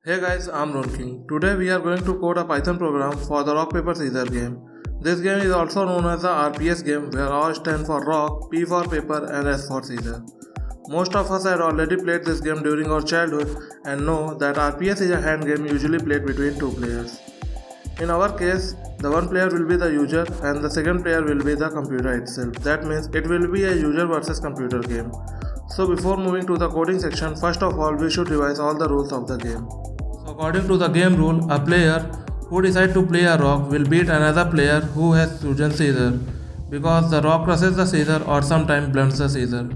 Hey guys, I'm Ron King. Today we are going to code a Python program for the rock paper scissors game. This game is also known as the RPS game where R stands for rock, P for paper and S for scissors. Most of us had already played this game during our childhood and know that RPS is a hand game usually played between two players. In our case, the one player will be the user and the second player will be the computer itself. That means it will be a user versus computer game. So before moving to the coding section, first of all we should revise all the rules of the game. So according to the game rule, a player who decides to play a rock will beat another player who has chosen scissor because the rock crushes the scissor or sometimes blunts the scissor,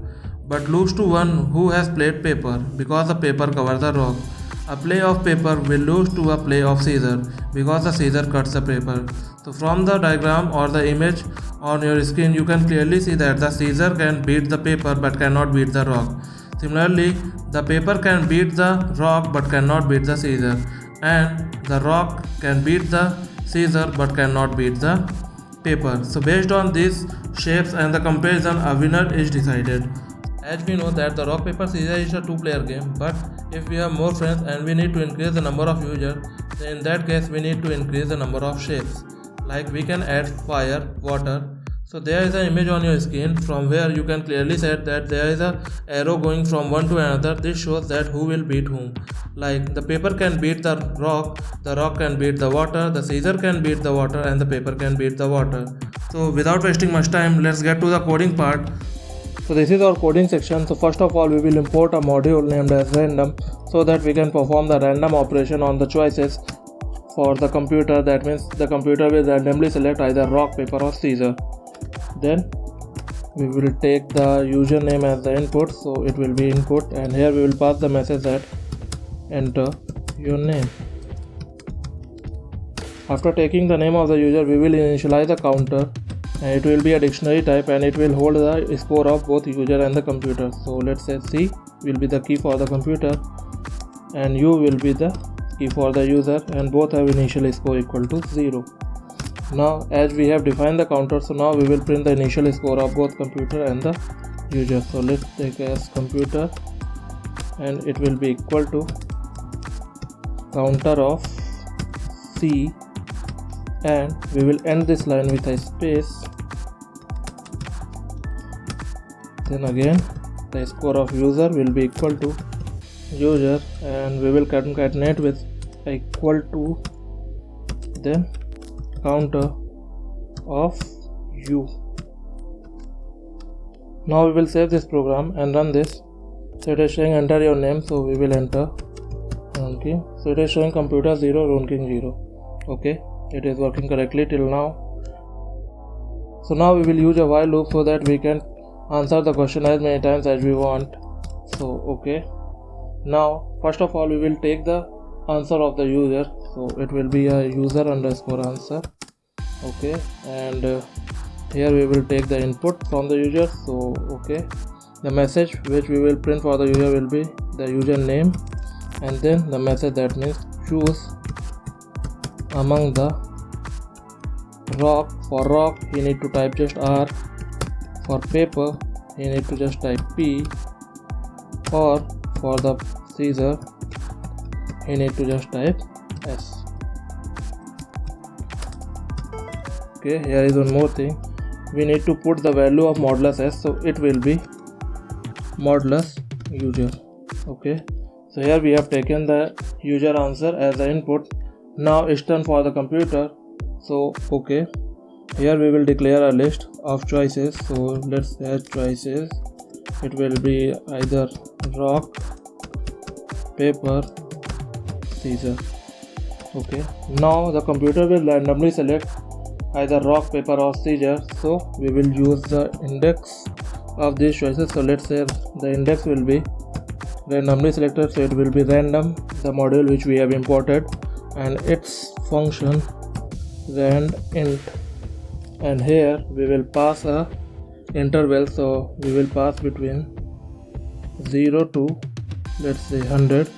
but lose to one who has played paper because the paper covers the rock. A play of paper will lose to a play of scissor because the scissor cuts the paper. So from the diagram or the image on your screen you can clearly see that the scissor can beat the paper but cannot beat the rock. Similarly, the paper can beat the rock but cannot beat the scissor, and the rock can beat the scissor but cannot beat the paper. So based on these shapes and the comparison, a winner is decided. As we know that the rock paper scissors is a two-player game, but if we have more friends and we need to increase the number of users, then in that case we need to increase the number of shapes. Like we can add fire, water. So there is an image on your screen from where you can clearly see that there is a arrow going from one to another. This shows that who will beat whom. Like the paper can beat the rock can beat the water, the scissor can beat the water, and the paper can beat the water. So without wasting much time, let's get to the coding part. So this is our coding section. So first of all we will import a module named as random so that we can perform the random operation on the choices for the computer. That means the computer will randomly select either rock, paper or scissor. Then we will take the username as the input, so it will be input, and here we will pass the message that enter your name. After taking the name of the user, we will initialize the counter, and it will be a dictionary type and it will hold the score of both user and the computer. So let's say C will be the key for the computer and U will be the key for the user, and both have initial score equal to 0. Now as we have defined the counter, so now we will print the initial score of both computer and the user. So let's take as computer and it will be equal to counter of C, and we will end this line with a space. Then again the score of user will be equal to user, and we will concatenate with equal to then counter of u. Now we will save this program and run this. So it is showing enter your name, so we will enter Ron King. So it is showing computer 0, Ron King 0. Okay, it is working correctly till now. So now we will use a while loop so that we can answer the question as many times as we want. So okay, now first of all we will take the answer of the user, so it will be a user underscore answer. Okay, and here we will take the input from the user. So okay, the message which we will print for the user will be the user name, and then the message that means choose among the rock. For rock you need to type just R, for paper you need to just type P, or for the scissor you need to just type S. Okay, here is one more thing. We need to put the value of modulus S, so it will be modulus user. Okay, so here we have taken the user answer as the input. Now it's turn for the computer. So okay, here we will declare a list of choices. So let's add choices. It will be either rock, paper, scissor. Okay, now the computer will randomly select either rock, paper or scissor, so we will use the index of these choices. So let's say the index will be randomly selected, so it will be random, the module which we have imported, and its function randint, and here we will pass a interval, so we will pass between 0 to let's say 100.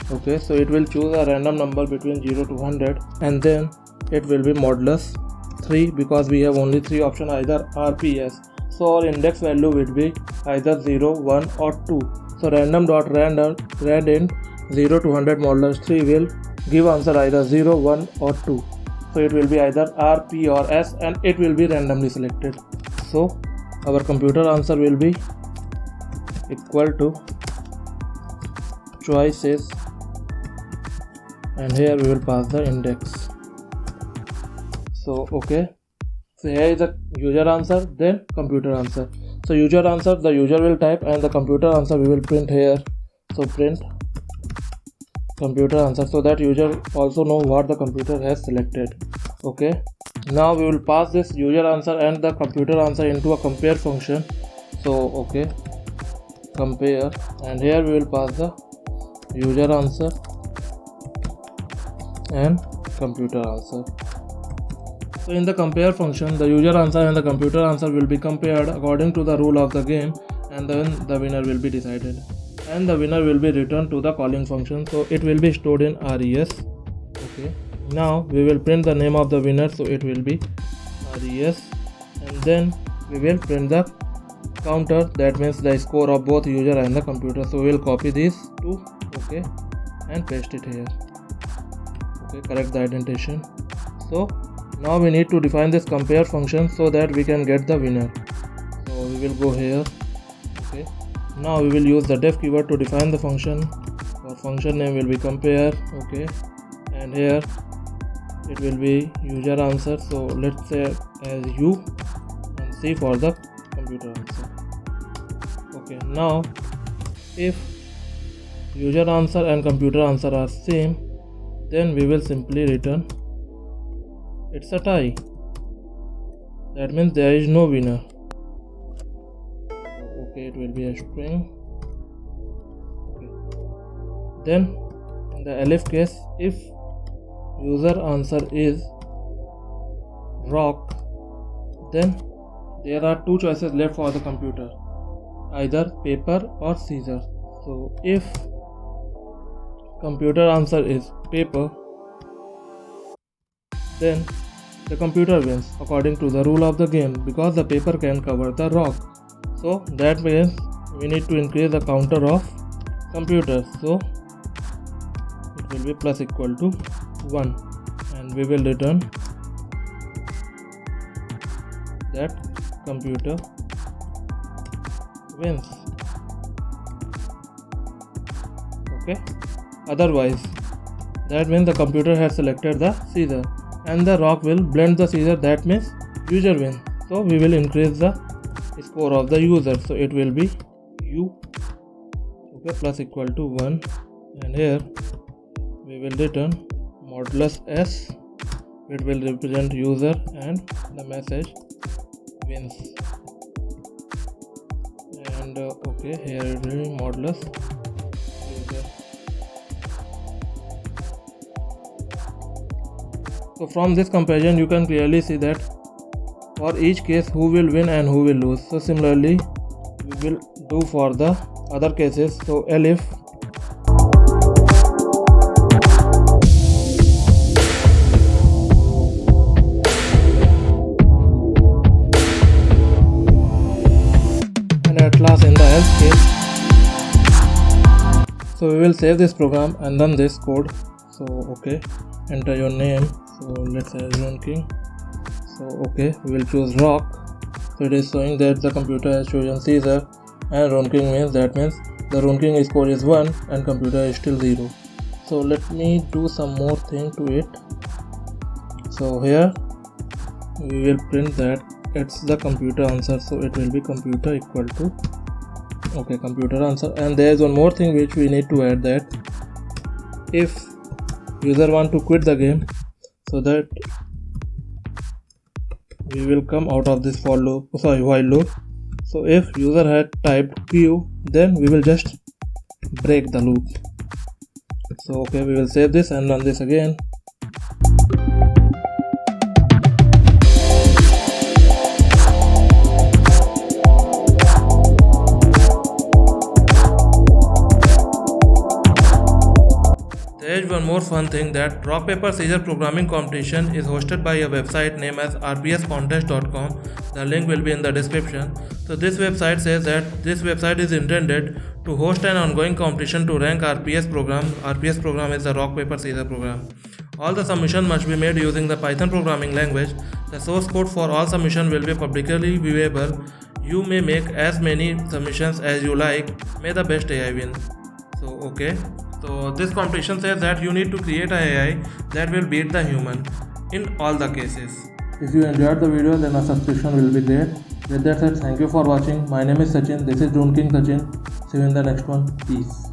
Okay, so it will choose a random number between 0 to 100, and then it will be modulus 3 because we have only 3 options, either RPS. So our index value will be either 0, 1 or 2. So random.randint 0 to 100 modulus 3 will give answer either 0, 1 or 2. So it will be either R, P or S, and it will be randomly selected. So our computer answer will be equal to choices, and here we will pass the index. So okay, so here is the user answer, then computer answer. So user answer, the user will type, and the computer answer we will print here. So print computer answer, so that user also know what the computer has selected. Okay, now we will pass this user answer and the computer answer into a compare function. So okay, compare, and here we will pass the user answer and computer answer. So in the compare function, the user answer and the computer answer will be compared according to the rule of the game, and then the winner will be decided, and the winner will be returned to the calling function. So it will be stored in res. Okay, now we will print the name of the winner, so it will be res, and then we will print the counter, that means the score of both user and the computer. So we will copy these two, okay, and paste it here. Okay, correct the indentation. So now we need to define this compare function so that we can get the winner. So we will go here. Okay, now we will use the def keyword to define the function. Our function name will be compare. Okay, and here it will be user answer, so let's say as U, and C for the computer answer. Okay, now if user answer and computer answer are same, then we will simply return it's a tie. That means there is no winner. Okay, it will be a string. Okay. Then in the elif case, if user answer is rock, then there are two choices left for the computer, either paper or scissors. So if computer answer is paper, then the computer wins according to the rule of the game, because the paper can cover the rock. So that means we need to increase the counter of computer. So it will be plus equal to 1, and we will return that computer wins. Okay, otherwise that means the computer has selected the scissor, and the rock will blend the scissor, that means user wins. So we will increase the score of the user, so it will be U, okay, plus equal to 1, and here we will return modulus S, it will represent user, and the message wins. And okay, here it will be modulus user. So from this comparison you can clearly see that for each case who will win and who will lose. So similarly we will do for the other cases. So elif and at last in the else case. So we will save this program and run this code. So okay, enter your name. So let's say Ronking. So okay, we will choose rock. So it is showing that the computer has chosen Caesar, and Ronking means that means the Ronking score is 1 and computer is still 0. So let me do some more thing to it. So here we will print that it's the computer answer, so it will be computer equal to okay computer answer. And there is one more thing which we need to add, that if user want to quit the game, so that we will come out of this while loop. So if user had typed Q, then we will just break the loop. So okay, we will save this and run this again. There is one more fun thing, that Rock Paper Scissors programming competition is hosted by a website named as rpscontest.com. The link will be in the description. So this website says that this website is intended to host an ongoing competition to rank RPS program. RPS program is the rock paper scissors program. All the submissions must be made using the Python programming language. The source code for all submissions will be publicly viewable. You may make as many submissions as you like. May the best AI win. So this competition says that you need to create an AI that will beat the human in all the cases. If you enjoyed the video, then a subscription will be great. With that said, thank you for watching. My name is Sachin. This is Drone King Sachin. See you in the next one. Peace.